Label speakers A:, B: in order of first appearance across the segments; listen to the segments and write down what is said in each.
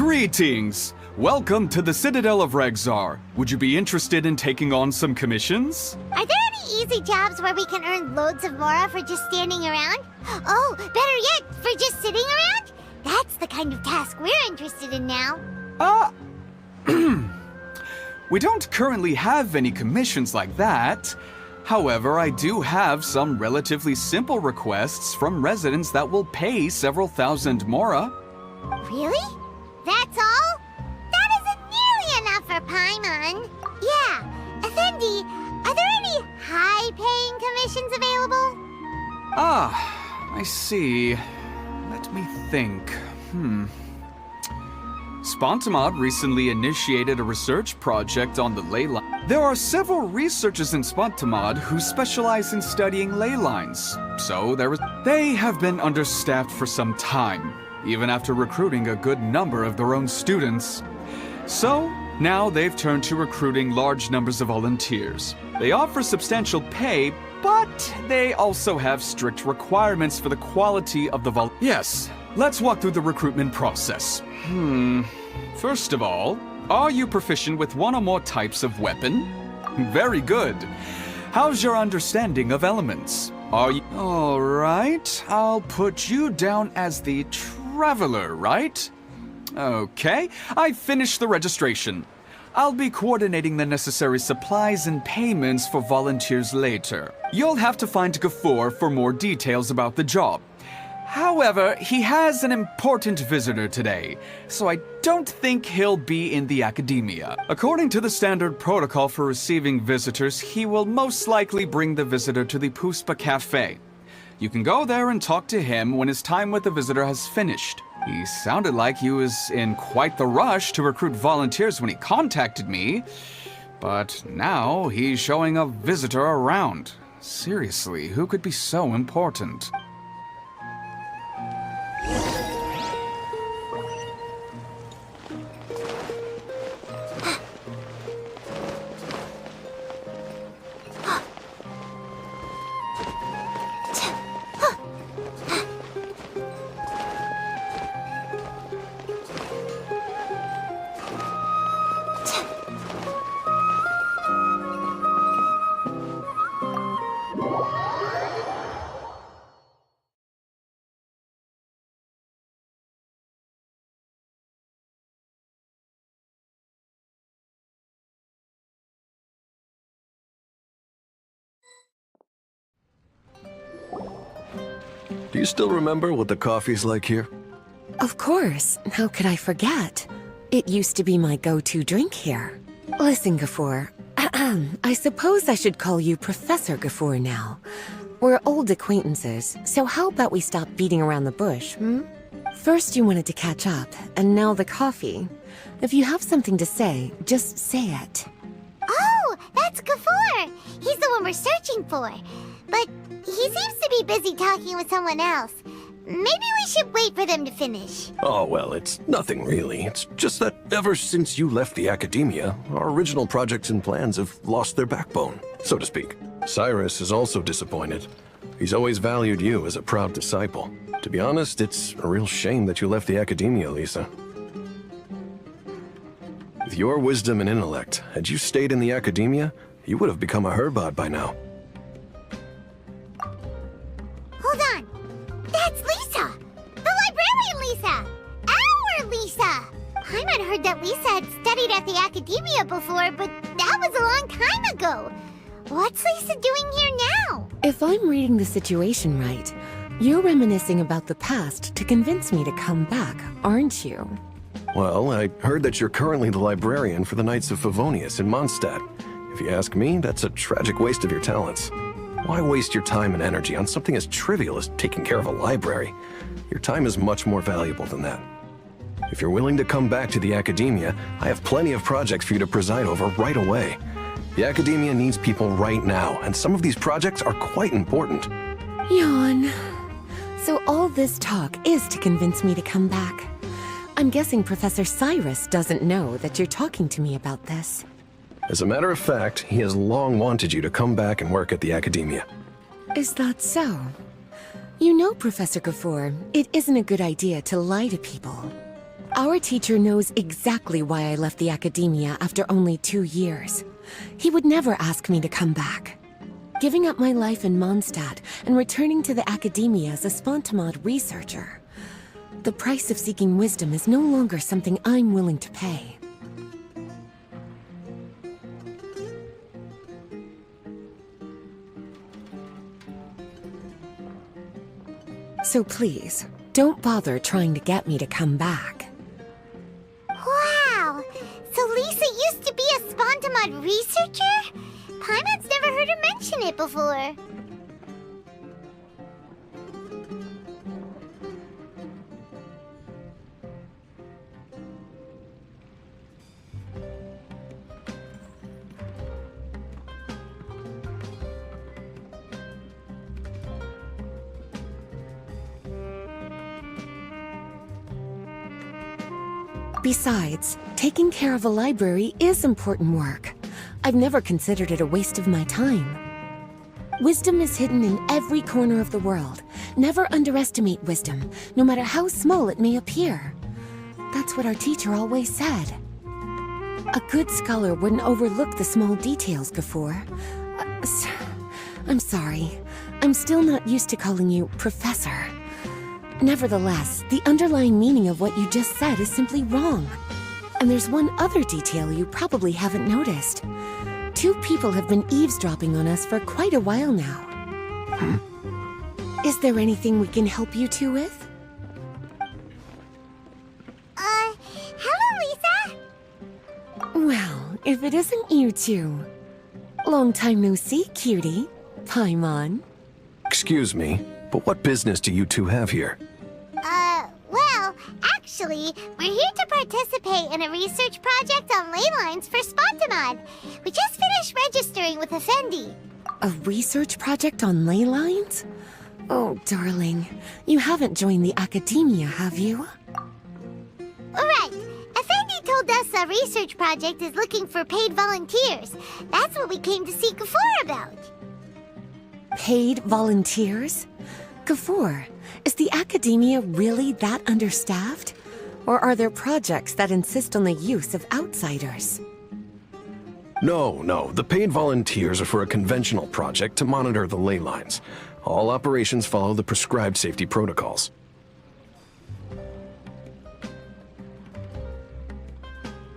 A: Greetings! Welcome to the Citadel of Regzar. Would you be interested in taking on some commissions?
B: Are there any easy jobs where we can earn loads of mora for just standing around? Oh, better yet, for just sitting around? That's the kind of task we're interested in now.
A: We don't currently have any commissions like that. However, I do have some relatively simple requests from residents that will pay several thousand mora.
B: Really? That's all? That isn't nearly enough for Paimon. Yeah, Effendi, are there any high-paying commissions available?
A: I see. Let me think. Spontamod recently initiated a research project on the ley line. There are several researchers in Spontamod who specialize in studying ley lines, so they have been understaffed for some time, even after recruiting a good number of their own students. So, now they've turned to recruiting large numbers of volunteers. They offer substantial pay, but they also have strict requirements for the quality of the Yes, let's walk through the recruitment process. First of all, are you proficient with one or more types of weapon? Very good. How's your understanding of elements? Are you... Alright, I'll put you down as the Traveler, right? Okay, I finished the registration. I'll be coordinating the necessary supplies and payments for volunteers later. You'll have to find Gafoor for more details about the job. However, he has an important visitor today, so I don't think he'll be in the academia. According to the standard protocol for receiving visitors, he will most likely bring the visitor to the Puspa Cafe. You can go there and talk to him when his time with the visitor has finished. He sounded like he was in quite the rush to recruit volunteers when he contacted me, but now he's showing a visitor around. Seriously, who could be so important?
C: Do you still remember what the coffee's like here?
D: Of course. How could I forget? It used to be my go-to drink here. Listen, Gafoor. I suppose I should call you Professor Gafoor now. We're old acquaintances, so how about we stop beating around the bush, First you wanted to catch up, and now the coffee. If you have something to say, just say it.
B: Oh, that's Gafoor. He's the one we're searching for. But he seems to be busy talking with someone else. Maybe we should wait for them to finish.
C: Oh, well, it's nothing really. It's just that ever since you left the academia, our original projects and plans have lost their backbone, so to speak. Cyrus is also disappointed. He's always valued you as a proud disciple. To be honest, it's a real shame that you left the academia, Lisa. With your wisdom and intellect, had you stayed in the academia, you would have become a Herbot by now.
B: Hold on. That's Lisa! The librarian Lisa! Our Lisa! Paimon heard that Lisa had studied at the academia before, but that was a long time ago. What's Lisa doing here now?
D: If I'm reading the situation right, you're reminiscing about the past to convince me to come back, aren't you?
C: Well, I heard that you're currently the librarian for the Knights of Favonius in Mondstadt. If you ask me, that's a tragic waste of your talents. Why waste your time and energy on something as trivial as taking care of a library? Your time is much more valuable than that. If you're willing to come back to the academia, I have plenty of projects for you to preside over right away. The academia needs people right now, and some of these projects are quite important.
D: Yawn. So all this talk is to convince me to come back. I'm guessing Professor Cyrus doesn't know that you're talking to me about this.
C: As a matter of fact, he has long wanted you to come back and work at the academia.
D: Is that so? You know, Professor Gafoor, it isn't a good idea to lie to people. Our teacher knows exactly why I left the academia after only 2 years. He would never ask me to come back. Giving up my life in Mondstadt and returning to the academia as a Spontamod researcher. The price of seeking wisdom is no longer something I'm willing to pay. So please, don't bother trying to get me to come back.
B: Wow! So Lisa used to be a Spontamod researcher? Paimon's never heard her mention it before.
D: Besides, taking care of a library is important work. I've never considered it a waste of my time. Wisdom is hidden in every corner of the world. Never underestimate wisdom, no matter how small it may appear. That's what our teacher always said. A good scholar wouldn't overlook the small details, Gafur. I'm sorry. I'm still not used to calling you Professor. Nevertheless, the underlying meaning of what you just said is simply wrong. And there's one other detail you probably haven't noticed. 2 people have been eavesdropping on us for quite a while now. Is there anything we can help you two with?
B: Hello, Lisa?
D: Well, if it isn't you two. Long time no see, cutie. Paimon.
C: Excuse me, but what business do you two have here?
B: Well, actually, we're here to participate in a research project on ley lines for Spontamod. We just finished registering with Effendi.
D: A research project on ley lines? Oh, darling. You haven't joined the academia, have you?
B: Right. Effendi told us a research project is looking for paid volunteers. That's what we came to see Gafur about.
D: Paid volunteers? Gafur, is the academia really that understaffed? Or are there projects that insist on the use of outsiders?
C: No. The paid volunteers are for a conventional project to monitor the ley lines. All operations follow the prescribed safety protocols.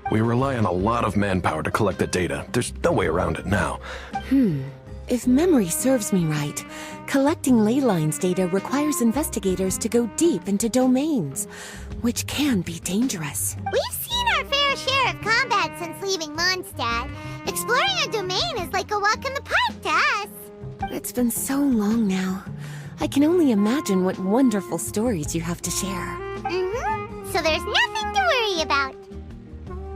C: We rely on a lot of manpower to collect the data. There's no way around it now.
D: If memory serves me right, collecting ley lines data requires investigators to go deep into domains, which can be dangerous.
B: We've seen our fair share of combat since leaving Mondstadt. Exploring a domain is like a walk in the park to us.
D: It's been so long now. I can only imagine what wonderful stories you have to share.
B: So there's nothing to worry about.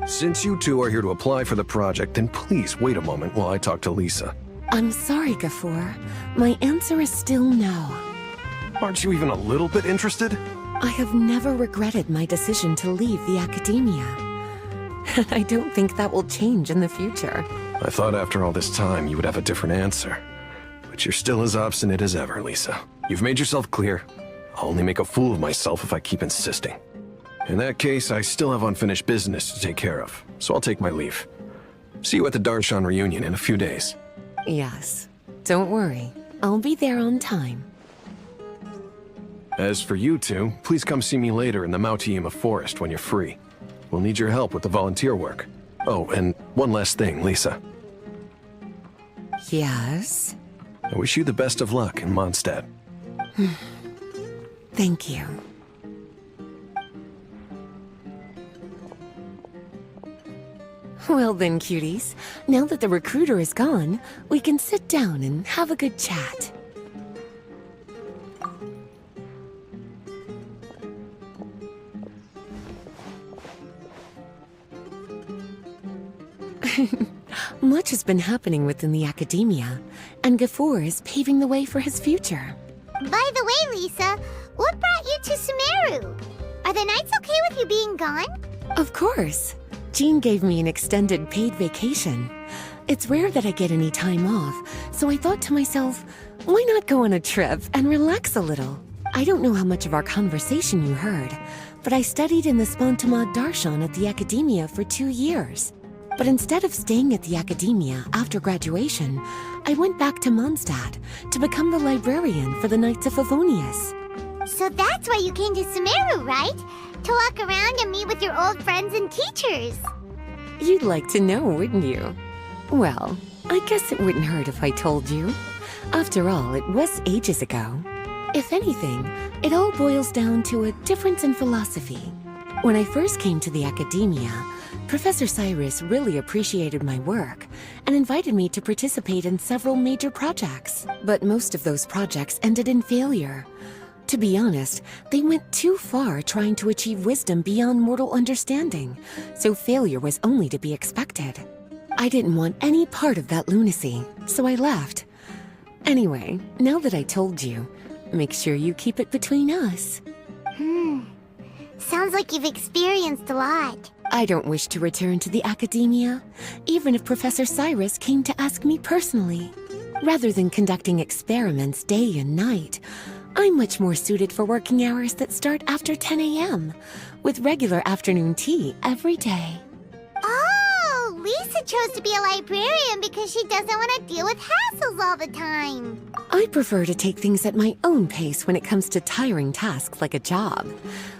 C: Since you two are here to apply for the project, then please wait a moment while I talk to Lisa.
D: I'm sorry, Gafur. My answer is still no.
C: Aren't you even a little bit interested?
D: I have never regretted my decision to leave the academia. And I don't think that will change in the future.
C: I thought after all this time you would have a different answer. But you're still as obstinate as ever, Lisa. You've made yourself clear. I'll only make a fool of myself if I keep insisting. In that case, I still have unfinished business to take care of, so I'll take my leave. See you at the Darshan reunion in a few days.
D: Yes. Don't worry. I'll be there on time.
C: As for you two, please come see me later in the Mautiima forest when you're free. We'll need your help with the volunteer work. Oh, and one last thing, Lisa.
D: Yes?
C: I wish you the best of luck in Mondstadt.
D: Thank you. Well then, cuties. Now that the recruiter is gone, we can sit down and have a good chat. Much has been happening within the academia, and Gafur is paving the way for his future.
B: By the way, Lisa, what brought you to Sumeru? Are the nights okay with you being gone?
D: Of course. Jean gave me an extended paid vacation. It's rare that I get any time off, so I thought to myself, why not go on a trip and relax a little? I don't know how much of our conversation you heard, but I studied in the Spontamad Darshan at the Academia for 2 years. But instead of staying at the Academia after graduation, I went back to Mondstadt to become the librarian for the Knights of Favonius.
B: So that's why you came to Sumeru, right? To walk around and meet with your old friends and teachers.
D: You'd like to know, wouldn't you? Well, I guess it wouldn't hurt if I told you. After all, it was ages ago. If anything, it all boils down to a difference in philosophy. When I first came to the Academia, Professor Cyrus really appreciated my work and invited me to participate in several major projects. But most of those projects ended in failure. To be honest, they went too far trying to achieve wisdom beyond mortal understanding, so failure was only to be expected. I didn't want any part of that lunacy, so I left. Anyway, now that I told you, make sure you keep it between us.
B: Sounds like you've experienced a lot.
D: I don't wish to return to the Academia, even if Professor Cyrus came to ask me personally. Rather than conducting experiments day and night, I'm much more suited for working hours that start after 10 a.m., with regular afternoon tea every day.
B: Oh, Lisa chose to be a librarian because she doesn't want to deal with hassles all the time.
D: I prefer to take things at my own pace when it comes to tiring tasks like a job.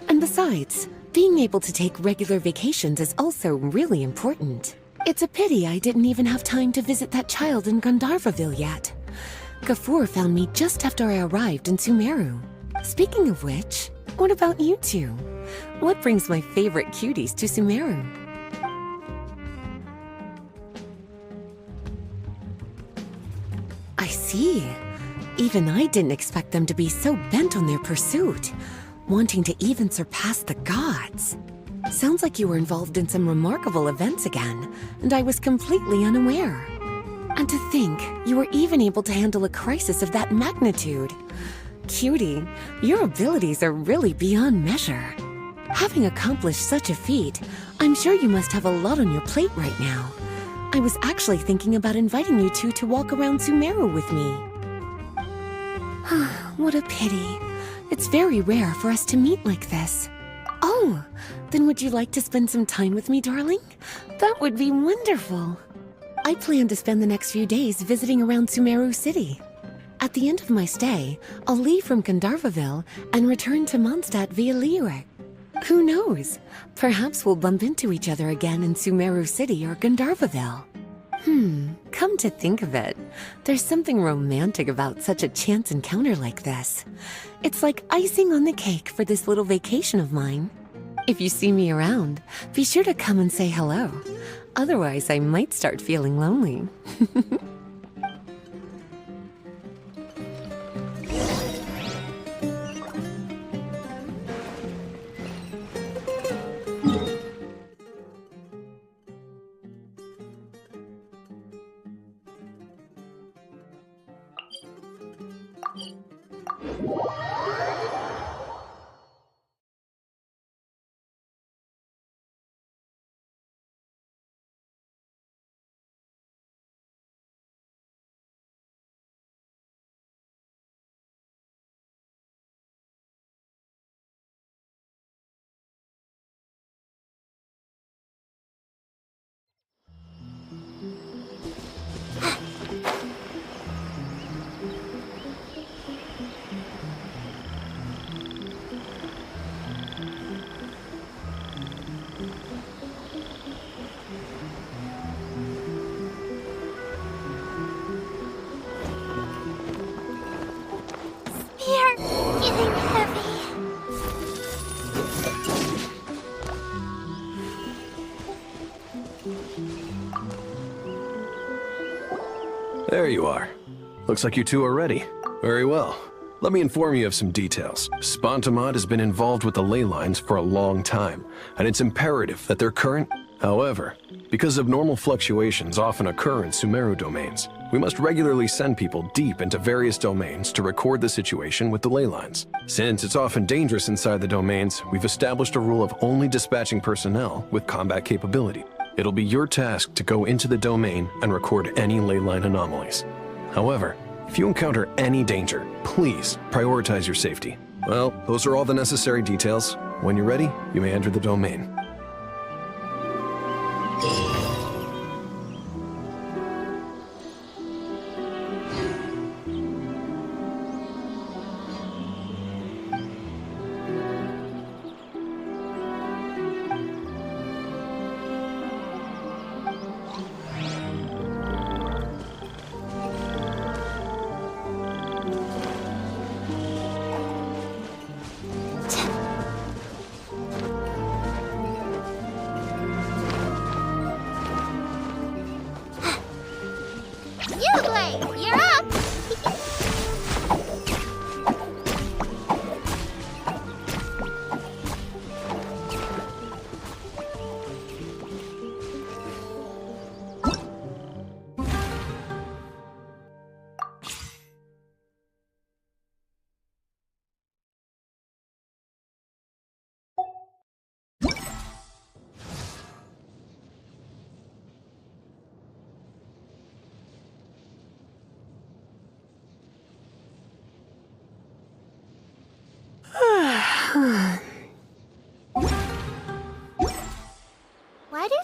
D: And besides, being able to take regular vacations is also really important. It's a pity I didn't even have time to visit that child in Gandharvaville yet. Gafur found me just after I arrived in Sumeru. Speaking of which, what about you two? What brings my favorite cuties to Sumeru? I see. Even I didn't expect them to be so bent on their pursuit, wanting to even surpass the gods. Sounds like you were involved in some remarkable events again, and I was completely unaware. And to think, you were even able to handle a crisis of that magnitude. Cutie, your abilities are really beyond measure. Having accomplished such a feat, I'm sure you must have a lot on your plate right now. I was actually thinking about inviting you two to walk around Sumeru with me. What a pity. It's very rare for us to meet like this. Oh, then would you like to spend some time with me, darling? That would be wonderful. I plan to spend the next few days visiting around Sumeru City. At the end of my stay, I'll leave from Gandharvaville and return to Mondstadt via Liyue. Who knows? Perhaps we'll bump into each other again in Sumeru City or Gandharvaville. Come to think of it, there's something romantic about such a chance encounter like this. It's like icing on the cake for this little vacation of mine. If you see me around, be sure to come and say hello. Otherwise, I might start feeling lonely.
B: Getting heavy.
C: There you are. Looks like you two are ready. Very well. Let me inform you of some details. Spontamad has been involved with the ley lines for a long time, and it's imperative that they're current. However, because abnormal fluctuations often occur in Sumeru domains, we must regularly send people deep into various domains to record the situation with the ley lines. Since it's often dangerous inside the domains, we've established a rule of only dispatching personnel with combat capability. It'll be your task to go into the domain and record any ley line anomalies. However, if you encounter any danger, please prioritize your safety. Well, those are all the necessary details. When you're ready, you may enter the domain.
B: You're up! Why do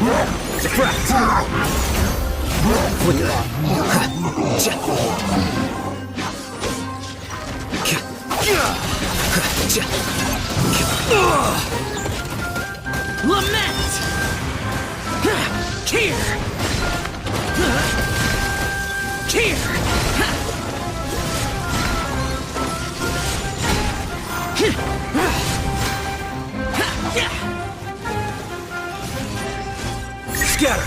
E: Subtract! Flicker! Lament! Tear! Tear! Scatter!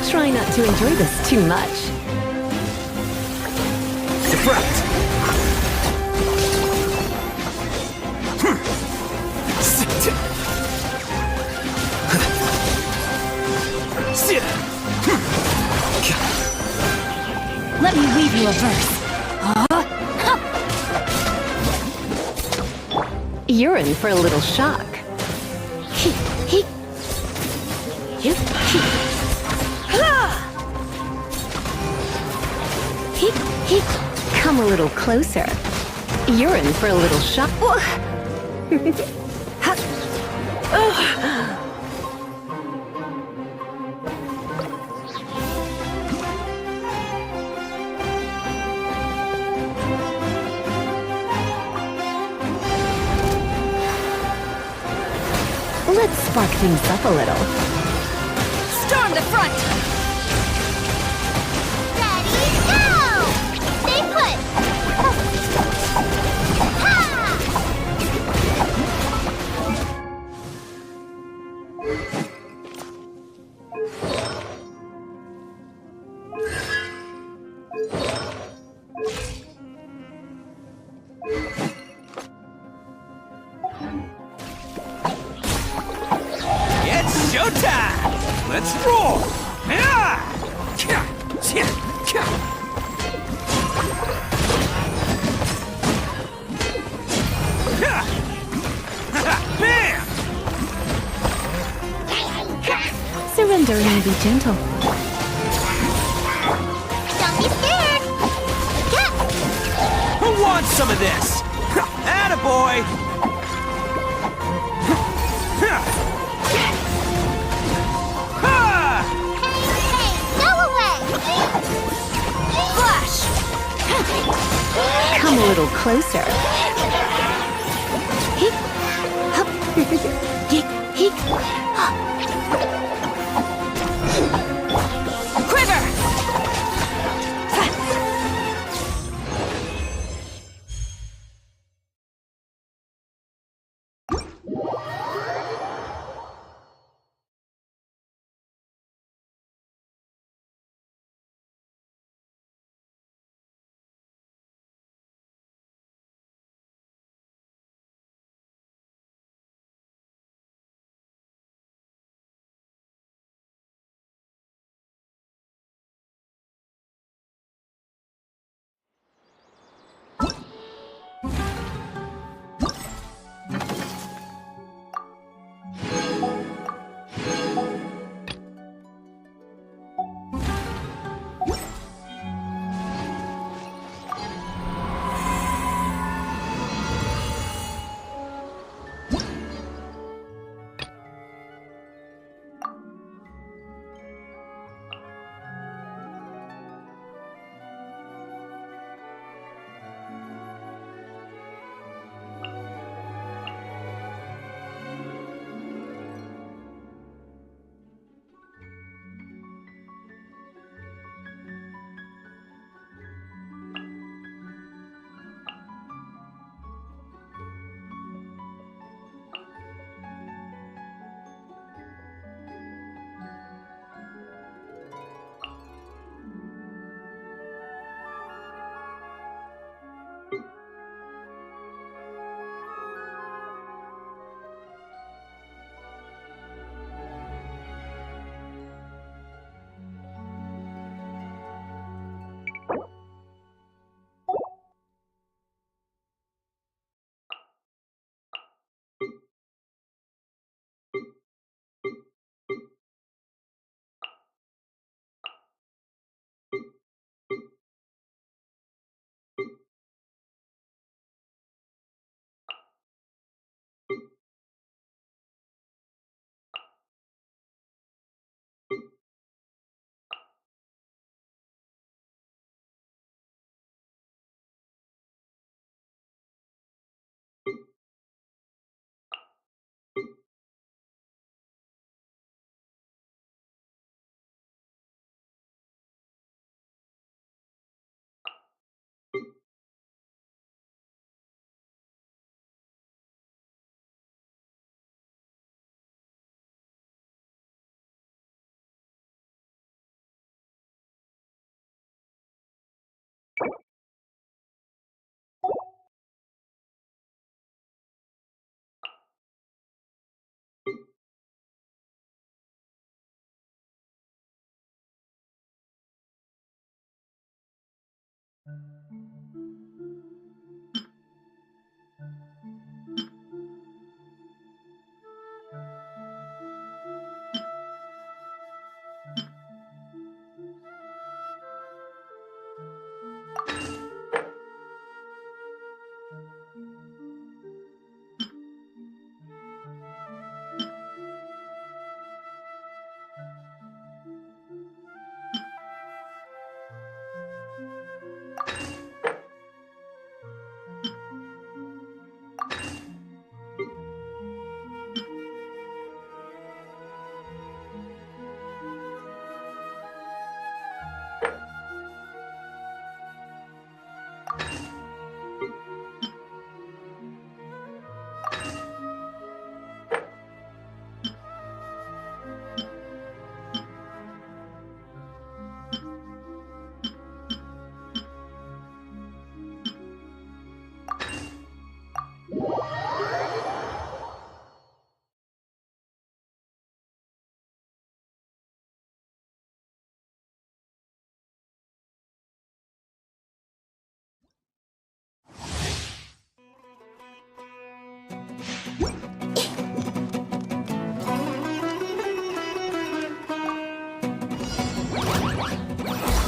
D: Try not to enjoy this too much.
E: Deflect!
D: Let me leave you a verse. You're in for a little shock. Come a little closer. You're in for a little shock. Let's spark things up a little. Storm the front!
B: Ready, go! Stay put! Ha!
E: It's showtime! Let's roll! Bam!
D: Surrender and be gentle.
B: Don't be scared! Get!
E: Who wants some of this? Attaboy!
B: Hey, go away!
E: Flash!
D: Come a little closer.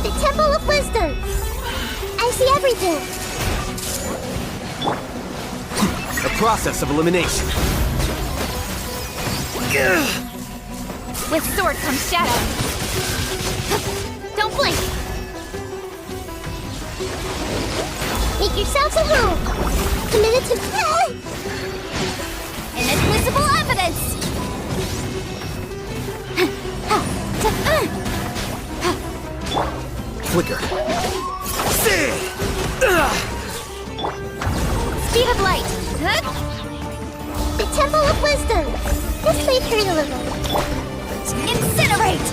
B: The Temple of Wisdom! I see everything!
E: The process of elimination.
B: With sword comes shadow. Don't blink! Make yourselves at home! Committed to... Inadmissible evidence!
E: Flicker.
B: Speed of light! The Temple of Wisdom! This may hurt a little. Incinerate!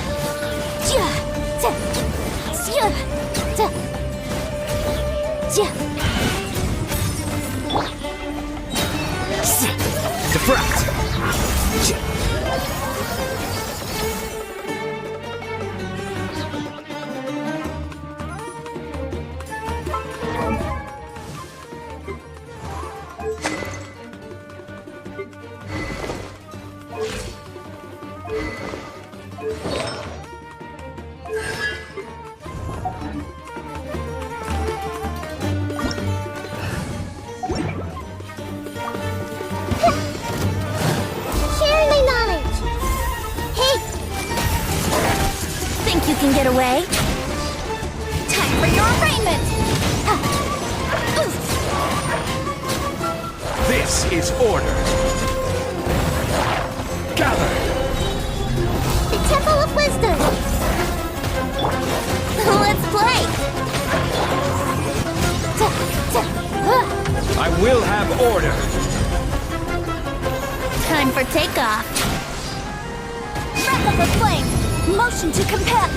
E: Defract.
B: Sharing my knowledge! Hey! Think you can get away? Time for your arraignment!
E: This is order. Gather.
B: The Temple of Wisdom! Let's play!
E: I will have order.
B: Time for takeoff! Wrap up the flame! Motion to compel!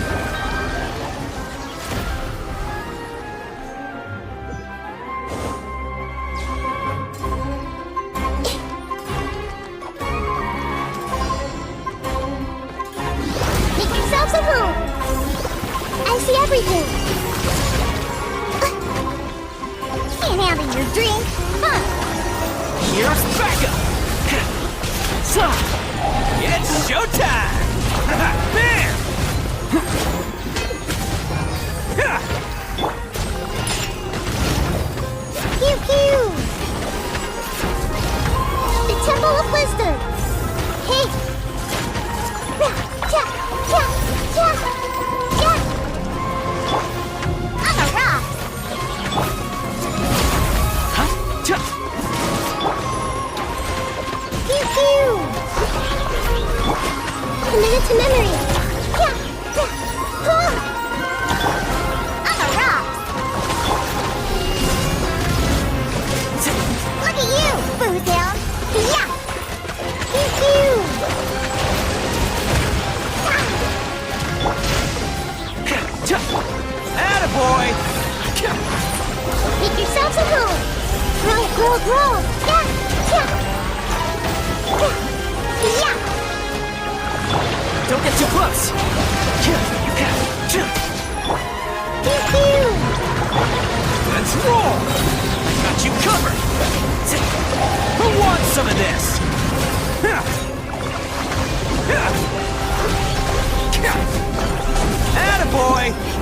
B: Make yourselves at home! I see everything! Can't handle your drink! Huh!
E: Here's backup. It's showtime. Bam!
B: Pew pew! The Temple of Wisdom! Hey! I'm a rock! Pew pew! Committed to memory! I'm a rock! Look at you, Boozound! Yeah! Pew pew!
E: Attaboy!
B: Make yourselves at home! Grow, grow, grow! Yeah! Yeah! Yeah!
E: Don't get too close.
B: Pew pew!
E: Let's roll! I got you covered! Who wants some of this? Attaboy!